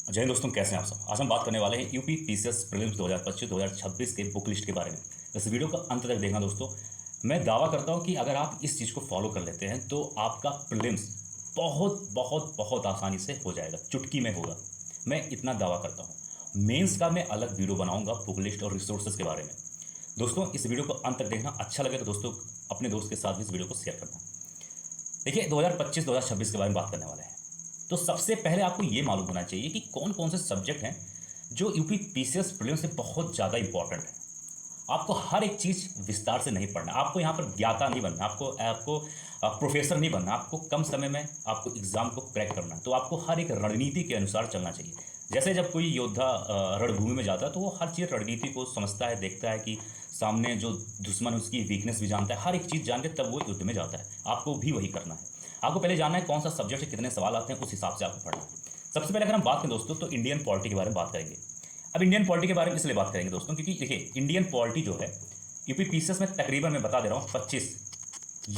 जय हिंद दोस्तों, कैसे हैं आप सब। आज हम बात करने वाले हैं यूपी पीसीएस प्रीलिम्स 2025-2026 के बुक लिस्ट के बारे में। इस वीडियो का अंत तक देखना दोस्तों। मैं दावा करता हूं कि अगर आप इस चीज़ को फॉलो कर लेते हैं तो आपका प्रीलिम्स बहुत बहुत बहुत आसानी से हो जाएगा, चुटकी में होगा। मैं इतना दावा करता हूँ। मेंस का मैं अलग वीडियो बनाऊंगा बुक लिस्ट और रिसोर्सेज के बारे में। दोस्तों, इस वीडियो को अंत तक देखना। अच्छा लगे तो दोस्तों अपने दोस्त के साथ भी इस वीडियो को शेयर करना। देखिए, 2025-2026 के बारे में बात करने वाले हैं। तो सबसे पहले आपको ये मालूम होना चाहिए कि कौन कौन से सब्जेक्ट हैं जो यूपी पीसीएस प्रीलिम्स से बहुत ज़्यादा इंपॉर्टेंट है। आपको हर एक चीज़ विस्तार से नहीं पढ़ना, आपको यहाँ पर ज्ञाता नहीं बनना, आपको आपको प्रोफेसर नहीं बनना। आपको कम समय में आपको एग्ज़ाम को क्रैक करना है, तो आपको हर एक रणनीति के अनुसार चलना चाहिए। जैसे जब कोई योद्धा रणभूमि में जाता है तो वो हर चीज़ रणनीति को समझता है, देखता है कि सामने जो दुश्मन है उसकी वीकनेस भी जानता है, हर एक चीज़ जान के तब वो युद्ध में जाता है। आपको भी वही करना है। आपको पहले जानना है कौन सा सब्जेक्ट से कितने सवाल आते हैं, उस हिसाब से आपको पढ़ना है। सबसे पहले अगर हम बात करें दोस्तों तो इंडियन पॉलिटी के बारे में बात करेंगे। अब इंडियन पॉलिटी के बारे में इसलिए बात करेंगे दोस्तों क्योंकि देखिए, इंडियन पॉलिटी जो है यूपी पीसीएस में तकरीबन मैं बता दे रहा हूँ 25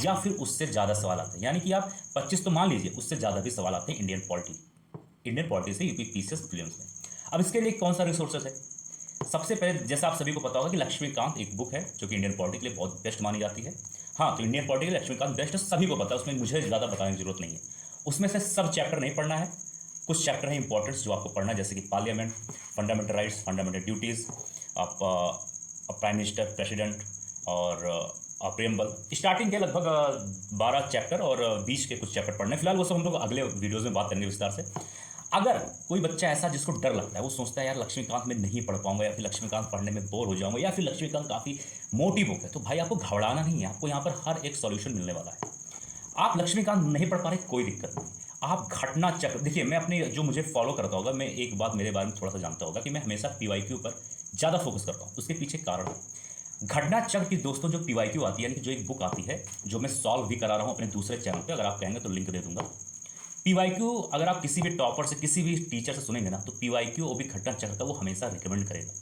या फिर उससे ज़्यादा सवाल आते हैं। यानी कि आप 25 तो मान लीजिए, उससे ज़्यादा भी सवाल आते हैं इंडियन पॉलिटी से यूपी पीसीएस प्रीलिम्स में। अब इसके लिए कौन सा रिसोर्सेज है? सबसे पहले जैसा आप सभी को पता होगा कि लक्ष्मीकांत एक बुक है जो कि इंडियन पॉलिटी के लिए बहुत बेस्ट मानी जाती है। हाँ, तो इंडियन पॉलिटी के लिए लक्ष्मीकांत बेस्ट है, सभी को पता है, उसमें मुझे ज़्यादा बताने की जरूरत नहीं है। उसमें से सब चैप्टर नहीं पढ़ना है, कुछ चैप्टर हैं इंपॉर्टेंट्स जो आपको पढ़ना है, जैसे कि parliament, fundamental rights, fundamental duties, आप प्राइम मिनिस्टर, प्रेसिडेंट और प्रेम्बल। स्टार्टिंग के लगभग 12 चैप्टर और 20 के कुछ चैप्टर पढ़ने। फिलहाल वो सब हम लोग अगले वीडियोज़ में बात करेंगे विस्तार से। अगर कोई बच्चा ऐसा जिसको डर लगता है, वो सोचता है यार लक्ष्मीकांत में नहीं पढ़ पाऊंगा, या फिर लक्ष्मीकांत पढ़ने में बोर हो जाऊंगा, या फिर लक्ष्मीकांत काफ़ी मोटी बुक है, तो भाई आपको घबराना नहीं है। आपको यहाँ पर हर एक सॉल्यूशन मिलने वाला है। आप लक्ष्मीकांत नहीं पढ़ पा रहे, कोई दिक्कत नहीं। आप घटना चक्र देखिए, मैं अपने जो मुझे फॉलो करता होगा, मैं एक बात मेरे बारे में थोड़ा सा जानता होगा कि मैं हमेशा पीवाईक्यू पर ज़्यादा फोकस करता हूँ। उसके पीछे कारण है घटना चक्र की दोस्तों। जो पीवाईक्यू आती है, यानी कि जो एक बुक आती है, जो मैं सॉल्व भी करा रहा हूँ अपने दूसरे चैनल पर, अगर आप कहेंगे तो लिंक दे दूंगा। पीवाईक्यू अगर आप किसी भी टॉपर से, किसी भी टीचर से सुनेंगे ना, तो पीवाईक्यू और भी घटना चक्र का वो हमेशा रिकमेंड करेगा।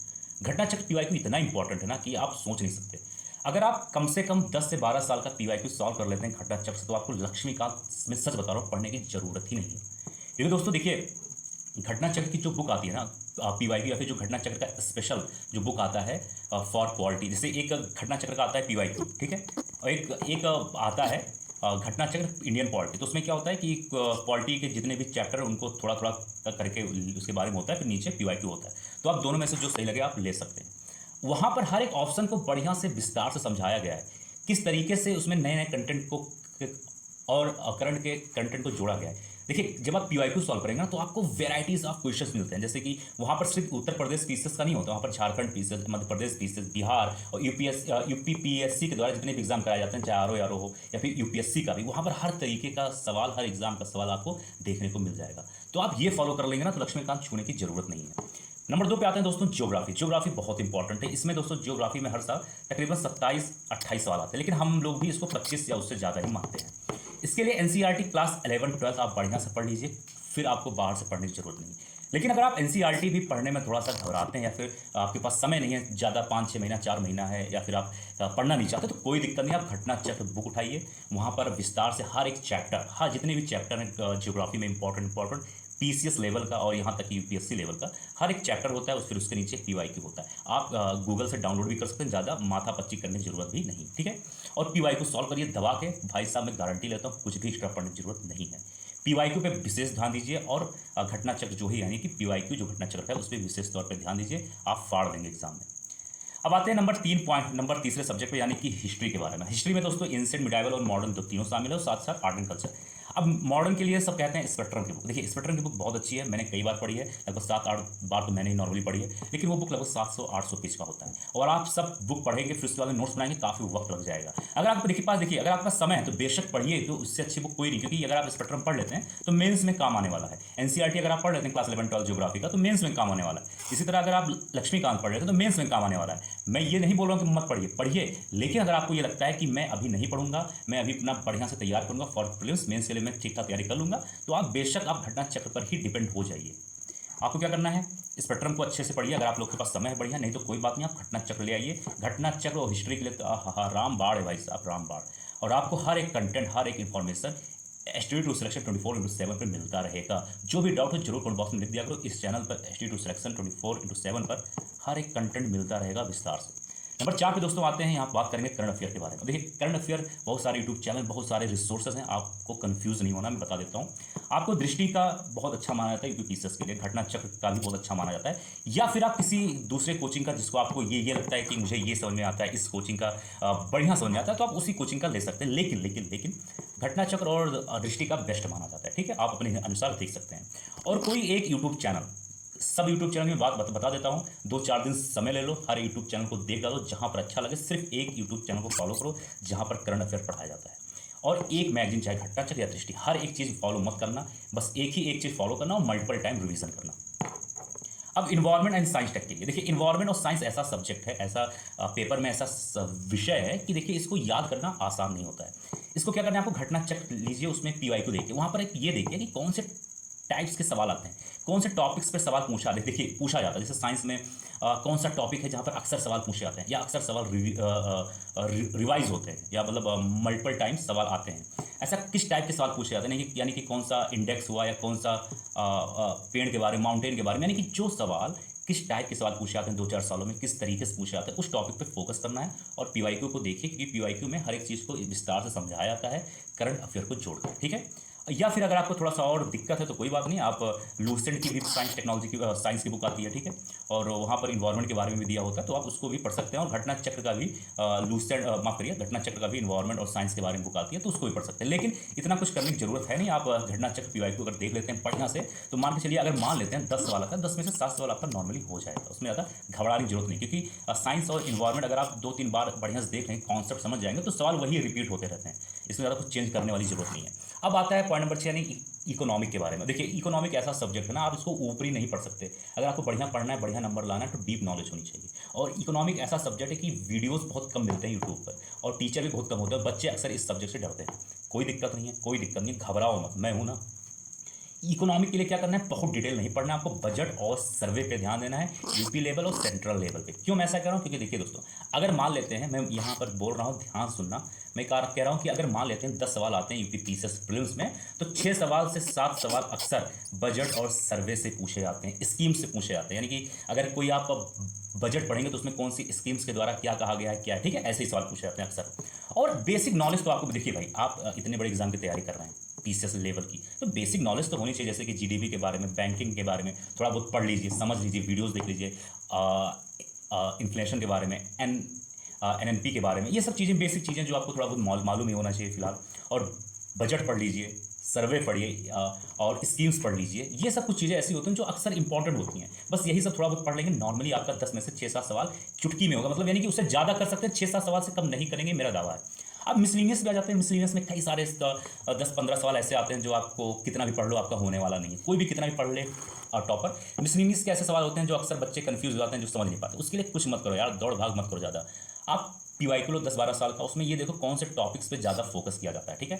घटना चक्र पीवाईक्यू इतना इंपॉर्टेंट है ना कि आप सोच नहीं सकते। अगर आप कम से कम 10 से 12 साल का पीवाईक्यू सॉल्व कर लेते हैं घटना चक्र से, तो आपको लक्ष्मीकांत में सच बता रहा हूँ पढ़ने की जरूरत ही नहीं है। क्योंकि दोस्तों देखिए, घटना चक्र की जो बुक आती है ना पीवाईक्यू, या फिर जो घटना चक्र का स्पेशल जो बुक आता है फॉर क्वालिटी, जैसे एक घटना चक्र का आता है पीवाईक्यू, ठीक है, और एक एक आता है घटना चक्र इंडियन पॉलिटी। तो उसमें क्या होता है कि पॉलिटी के जितने भी चैप्टर उनको थोड़ा थोड़ा करके उसके बारे में होता है, फिर नीचे पीवाईक्यू होता है। तो आप दोनों में से जो सही लगे आप ले सकते हैं। वहाँ पर हर एक ऑप्शन को बढ़िया से विस्तार से समझाया गया है, किस तरीके से उसमें नए नए कंटेंट को और करंट के कंटेंट को जोड़ा गया है। देखिए, जब आप पीवाईक्यू सॉल्व करेंगे ना, तो आपको वेराइटीज ऑफ क्वेश्चंस मिलते हैं। जैसे कि वहाँ पर सिर्फ उत्तर प्रदेश पीसीएस का नहीं होता, वहाँ पर झारखंड पीसीएस, मध्य प्रदेश पीसीएस, बिहार और यूपी पीएससी के द्वारा जितने भी एग्जाम कराए जाते हैं, चाहे आर हो या फिर यूपीएससी का भी, वहाँ पर हर तरीके का सवाल, हर एग्जाम का सवाल आपको देखने को मिल जाएगा। तो आप ये फॉलो कर लेंगे ना, तो लक्ष्मीकांत छूने की जरूरत नहीं है। नंबर 2 पे आते हैं दोस्तों ज्योग्राफी। ज्योग्राफी बहुत इंपॉर्टेंट है। इसमें दोस्तों ज्योग्राफी में हर साल तकरीबन 27-28 सवाल आते हैं, लेकिन हम लोग भी इसको 25 या उससे ज़्यादा ही मानते हैं। इसके लिए एनसीईआरटी क्लास 11-12 आप बढ़िया से पढ़ लीजिए, फिर आपको बाहर से पढ़ने की जरूरत नहीं। लेकिन अगर आप एनसीईआरटी भी पढ़ने में थोड़ा सा घबराते हैं, या फिर आपके पास समय नहीं है ज़्यादा, 5-6 महीना 4 महीना है, या फिर आप पढ़ना नहीं चाहते, तो कोई दिक्कत नहीं। आप घटना चक्र बुक उठाइए, वहाँ पर विस्तार से हर एक चैप्टर, हर जितने भी चैप्टर हैं ज्योग्राफी में इंपॉर्टेंट पीसीएस लेवल का और यहाँ तक यूपीएससी लेवल का हर एक चैप्टर होता है, फिर उसके नीचे पीवाईक्यू होता है। आप गूगल से डाउनलोड भी कर सकते हैं, ज़्यादा माथा पच्ची करने की जरूरत भी नहीं, ठीक है। और पीवाईक्यू सॉल्व करिए दबा के, भाई साहब मैं गारंटी लेता हूँ कुछ भी एक्स्ट्रा पढ़ने की जरूरत नहीं है। पीवाईक्यू पे विशेष ध्यान दीजिए, और घटना चक्र जो ही, यानी कि पीवाईक्यू जो घटना चक्र है उस पर विशेष तौर पर ध्यान दीजिए, आप फाड़ देंगे एग्जाम में। अब आते हैं नंबर तीसरे सब्जेक्ट पे, यानी कि हिस्ट्री के बारे में। हिस्ट्री में दोस्तों एंशिएंट, मिडाइवल और मॉडर्न तो तीनों शामिल है, और साथ साथ आर्ट एंड कल्चर। अब मॉडर्न के लिए सब कहते हैं स्पेक्ट्रम की बुक। देखिए, स्पेक्ट्रम की बुक बहुत अच्छी है, मैंने कई बार पढ़ी है, लगभग 7-8 बार तो मैंने ही नॉर्मली पढ़ी है। लेकिन वो बुक लगभग 700-800 पेज का होता है, और आप सब बुक पढ़ेंगे फिर उसके बाद नोट्स बनाएंगे, काफ़ी वक्त लग जाएगा। अगर आपको देखिए अगर आपके पास समय है तो बेशक पढ़िए, तो उससे अच्छी बुक कोई नहीं। क्योंकि अगर आप स्पेक्ट्रम पढ़ लेते हैं तो मेंस में काम आने वाला है। एनसीईआरटी अगर आप पढ़ लेते हैं क्लास 11-12 ज्योग्राफी का, तो मेंस में काम आने वाला है। इसी तरह अगर आप लक्ष्मीकांत पढ़ लेते हैं तो मेंस में काम आने वाला है। मैं ये नहीं बोल रहा हूँ कि मत पढ़िए, लेकिन अगर आपको ये लगता है कि मैं अभी नहीं पढ़ूंगा, मैं अभी अपना बढ़िया से तैयार करूंगा फॉर प्रीलिम्स, मेंस के लिए मैं ठीक ठाक तैयारी कर लूंगा, तो आप बेशक आप घटना चक्र पर ही डिपेंड हो जाइए। आपको क्या करना है, स्पेक्ट्रम को अच्छे से पढ़िए, अगर आप लोग के पास समय है बढ़िया, नहीं तो कोई बात नहीं, आप घटना चक्र ले आइए। घटना चक्र और हिस्ट्री के लिए तो राम बाढ़ है भाई साहब, राम बाढ़। और आपको हर एक कंटेंट, हर एक इन्फॉर्मेशन STD टू सिलेक्शन 24/7 पर मिलता रहेगा। जो भी डाउट हो जरूर कमेंट बॉक्स में लिख दिया करो। इस चैनल पर STD टू सिलेक्शन 24/7 पर हर एक कंटेंट मिलता रहेगा विस्तार से। नंबर 4 पे दोस्तों आते हैं, यहाँ बात करेंगे करंट अफेयर के बारे में। देखिए करंट अफेयर बहुत सारे यूट्यूब चैनल, बहुत सारे रिसोर्सेज हैं, आपको कंफ्यूज नहीं होना, मैं बता देता हूँ। आपको दृष्टि का बहुत अच्छा माना जाता है यूपी पीसीएस के लिए, घटना चक्र का भी बहुत अच्छा माना जाता है, या फिर आप किसी दूसरे कोचिंग का जिसको आपको ये लगता है कि मुझे ये समझ में आता है, इस कोचिंग का बढ़िया समझ में आता है, तो आप उसी कोचिंग का ले सकते हैं। लेकिन लेकिन लेकिन घटना चक्र और दृष्टि का बेस्ट माना जाता है, ठीक है, आप अपने अनुसार देख सकते हैं। और कोई एक यूट्यूब चैनल, सब यूट्यूब चैनल में बात बता देता हूँ, 2-4 दिन समय ले लो, हर यूट्यूब चैनल को देख डालो, जहाँ पर अच्छा लगे सिर्फ एक यूट्यूब चैनल को फॉलो करो जहाँ पर करंट अफेयर पढ़ाया जाता है। और एक मैगजीन, चाहे घटना चक्र या दृष्टि, हर एक चीज़ फॉलो मत करना, बस एक चीज़ फॉलो करना और मल्टीपल टाइम रिवीजन करना। अब इन्वायरमेंट एंड साइंस टेक के लिए देखिए, इन्वायरमेंट और साइंस ऐसा सब्जेक्ट है, ऐसा पेपर में ऐसा विषय है कि देखिए इसको याद करना आसान नहीं होता है। इसको क्या करना है, आपको घटना चक्र लीजिए, उसमें PYQ देखिए, वहाँ पर एक ये देखिए कि कौन से टाइप्स के सवाल आते हैं, कौन से टॉपिक्स पर सवाल पूछा देखिए पूछा जाता है। जैसे साइंस में कौन सा टॉपिक है जहाँ पर अक्सर सवाल पूछे जाते हैं, या अक्सर सवाल रिवाइज होते हैं, या मतलब मल्टीपल टाइम्स सवाल आते हैं। ऐसा किस टाइप के सवाल पूछे जाते हैं, यानी कि कौन सा इंडेक्स हुआ, या कौन सा पेड़ के बारे में, माउंटेन के बारे में, यानी कि जो सवाल किस टाइप के सवाल पूछे जाते हैं 2-4 सालों में, किस तरीके से पूछे जाते हैं, उस टॉपिक पे फोकस करना है। और PYQ को देखिए, क्योंकि PYQ में हर एक चीज़ को विस्तार से समझाया जाता है करंट अफेयर को जोड़कर, ठीक है। या फिर अगर आपको थोड़ा सा और दिक्कत है तो कोई बात नहीं, आप लूसेंट की भी साइंस टेक्नोलॉजी की साइंस की बुक आती है, ठीक है, और वहाँ पर इन्वायरमेंट के बारे में भी दिया होता है, तो आप उसको भी पढ़ सकते हैं। और घटना चक्र का भी लूसेंट माफ करिए, घटना चक्र का भी इन्वायरमेंट और साइंस के बारे में बुक आती है, तो उसको भी पढ़ सकते हैं। लेकिन इतना कुछ करने की जरूरत है नहीं, आप घटना चक्र PYQ अगर देख लेते हैं बढ़िया से, तो मान के चलिए, अगर मान लेते हैं 10 सवाल आता है, 10 में से 7 सवाल आपका नॉर्मली हो जाएगा, उसमें ज़्यादा घबराने की जरूरत नहीं, क्योंकि साइंस और इन्वायरमेंट अगर आप 2-3 बार बढ़िया से देख लें, कॉन्सेप्ट समझ जाएंगे, तो सवाल वही रिपीट होते रहते हैं, इसमें ज़्यादा कुछ चेंज करने वाली जरूरत नहीं है। अब आता है पॉइंट नंबर 6, यानी इकोनॉमिक के बारे में। देखिए इकोनॉमिक ऐसा सब्जेक्ट है ना, आप इसको ऊपरी नहीं पढ़ सकते। अगर आपको बढ़िया पढ़ना है, बढ़िया नंबर लाना है, तो डीप नॉलेज होनी चाहिए। और इकोनॉमिक ऐसा सब्जेक्ट है कि वीडियोस बहुत कम मिलते हैं यूट्यूब पर, और टीचर भी बहुत कम होते हैं, बच्चे अक्सर इस सब्जेक्ट से डरते हैं। कोई दिक्कत नहीं है, कोई दिक्कत नहीं, घबराओ मत, मैं हूँ ना। इकोनॉमिक के लिए क्या करना है, बहुत डिटेल नहीं पढ़ना है आपको, बजट और सर्वे पे ध्यान देना है, यूपी लेवल और सेंट्रल लेवल पे। क्यों मैं ऐसा कह रहा हूँ, क्योंकि देखिए दोस्तों, अगर मान लेते हैं, मैं यहाँ पर बोल रहा हूँ, ध्यान सुनना, मैं कह रहा हूँ कि अगर मान लेते हैं 10 सवाल आते हैं यूपी पीसीएस प्रीलिम्स में, तो 6 सवाल से 7 सवाल अक्सर बजट और सर्वे से पूछे जाते हैं, स्कीम से पूछे जाते हैं। यानी कि अगर कोई आप बजट पढ़ेंगे तो उसमें कौन सी स्कीम्स के द्वारा क्या कहा गया है, क्या है, ठीक है, ऐसे ही सवाल पूछे जाते हैं अक्सर। और बेसिक नॉलेज तो आपको देखिए भाई, आप इतने बड़े एग्जाम की तैयारी कर रहे हैं पीसीएस लेवल की, तो बेसिक नॉलेज तो होनी चाहिए, जैसे कि जीडीपी के बारे में, बैंकिंग के बारे में थोड़ा बहुत पढ़ लीजिए, समझ लीजिए, वीडियोस देख लीजिए, इन्फ्लेशन के बारे में, NNP के बारे में, ये सब चीज़ें बेसिक चीज़ें जो आपको थोड़ा बहुत मालूम ही होना चाहिए फिलहाल। और बजट पढ़ लीजिए, सर्वे पढ़िए, और स्कीम्स पढ़ लीजिए। ये सब कुछ चीज़ें ऐसी होती हैं जो अक्सर इंपॉर्टेंट होती हैं, बस यही सब थोड़ा बहुत पढ़ लेंगे, नॉर्मली आपका 10 में से 6-7 सवाल चुटकी में होगा, मतलब यानी कि उससे ज़्यादा कर सकते हैं, 6-7 सवाल से कम नहीं करेंगे, मेरा दावा है। अब मिसलिनियस भी आ जाते हैं, मिसलिनियस में कई सारे 10-15 सवाल ऐसे आते हैं जो आपको कितना भी पढ़ लो आपका होने वाला नहीं है, कोई भी कितना भी पढ़ ले टॉपर। मिसलिनियस के ऐसे सवाल होते हैं जो अक्सर बच्चे कंफ्यूज हो जाते हैं, जो समझ नहीं पाते, उसके लिए कुछ मत करो यार, दौड़ भाग मत करो ज़्यादा। आप PYQ लो 10-12 साल का, उसमें ये देखो कौन से टॉपिक्स पे ज़्यादा फोकस किया जाता है, ठीक है,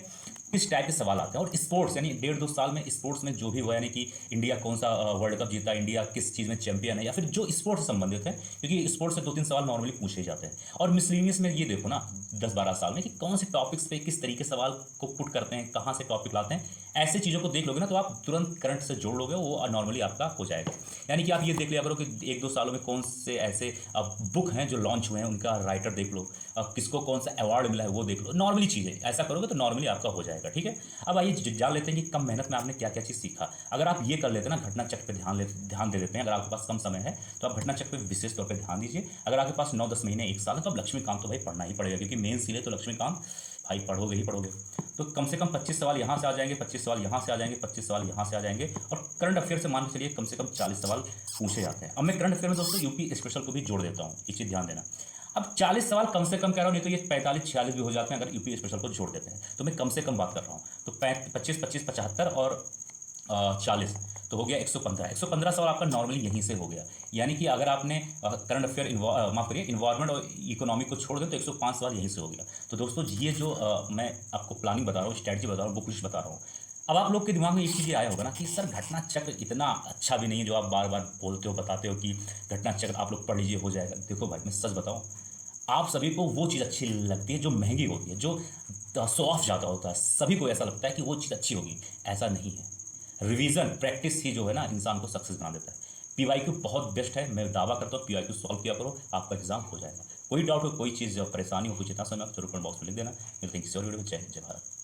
किस टाइप के सवाल आते हैं। और स्पोर्ट्स, यानी 1.5-2 साल में स्पोर्ट्स में जो भी हुआ, यानी कि इंडिया कौन सा वर्ल्ड कप जीता, इंडिया किस चीज़ में चैंपियन है, या फिर जो स्पोर्ट्स से संबंधित है, क्योंकि स्पोर्ट्स से 2-3 सवाल नॉर्मली पूछे जाते हैं। और मिसलिनियस में ये देखो ना 10-12 साल में कि कौन से टॉपिक्स पे किस तरीके सवाल को पुट करते हैं, कहाँ से टॉपिक लाते हैं, ऐसे चीज़ों को देख लोगे ना, तो आप तुरंत करंट से जोड़ लोगे, वो नॉर्मली आपका हो जाएगा। यानी कि आप ये देख लिया करो कि 1-2 सालों में कौन से ऐसे बुक हैं जो लॉन्च हुए हैं, उनका राइटर देख लो, किसको कौन सा अवार्ड मिला है वो देख लो, नॉर्मली चीज़ें ऐसा करोगे तो नॉर्मली आपका हो जाएगा, ठीक है। अब आइए जान लेते हैं कि कम मेहनत में आपने क्या क्या चीज़ सीखा। अगर आप ये कर लेते हैं ना, घटना चक्र पे ध्यान दे देते हैं, अगर आपके पास कम समय है तो आप घटना चक्र पे विशेष तौर पर ध्यान दीजिए। अगर आपके पास 9-10 महीने 1 साल है तो आप लक्ष्मीकांत तो भाई पढ़ना ही पड़ेगा, क्योंकि मेन सील है, तो लक्ष्मीकांत भाई पढ़ोगे ही पढ़ोगे। तो कम से कम 25 सवाल यहाँ से आ जाएंगे, 25 सवाल यहाँ से आ जाएंगे, 25 सवाल यहाँ से आ जाएंगे। और करंट अफेयर से मान के चलिए कम से कम 40 सवाल पूछे जाते हैं। अब मैं करंट अफेयर में दोस्तों यूपी स्पेशल को भी जोड़ देता हूँ, ये चीज़ ध्यान देना। अब 40 सवाल कम से कम कह रहा हूँ, नहीं तो ये 45-46 भी हो जाते हैं अगर यूपी स्पेशल को जोड़ देते हैं, तो मैं कम से कम बात कर रहा हूँ। तो 25-25, 75 और 40 तो हो गया 115। 115 सवाल आपका नॉर्मली यहीं से हो गया। यानी कि अगर आपने करंट अफेयर माफ करिए इन्वायरमेंट और इकोनॉमिक को छोड़ दें तो 105 सवाल यहीं से हो गया। तो दोस्तों ये जो मैं आपको प्लानिंग बता रहा हूँ, स्ट्रैटेजी बता रहा हूँ, बुक लिस्ट बता रहा हूँ। अब आप लोग के दिमाग में एक चीज़ आया होगा ना कि सर घटना चक्र इतना अच्छा भी नहीं है जो आप बार बार बोलते हो, बताते हो कि घटना चक्र आप लोग पढ़ लीजिए हो जाएगा। देखो भाई मैं सच बताऊँ, आप सभी को वो चीज़ अच्छी लगती है जो महंगी होती है, जो शो ऑफ ज़्यादा होता है, सभी को ऐसा लगता है कि वो चीज़ अच्छी होगी। ऐसा नहीं है। रिवीजन प्रैक्टिस ही जो है ना इंसान को सक्सेस बना देता है। पीवाईक्यू बहुत बेस्ट है, मैं दावा करता हूँ पीवाईक्यू सॉल्व किया करो, आपका एग्जाम हो जाएगा। कोई डाउट हो, कोई चीज़ परेशानी हो, कुछ इतना समय आप जरूर कमेंट बॉक्स में लिख देना। मिलते हैं किसी और वीडियो में। जय हिंद, जय भारत।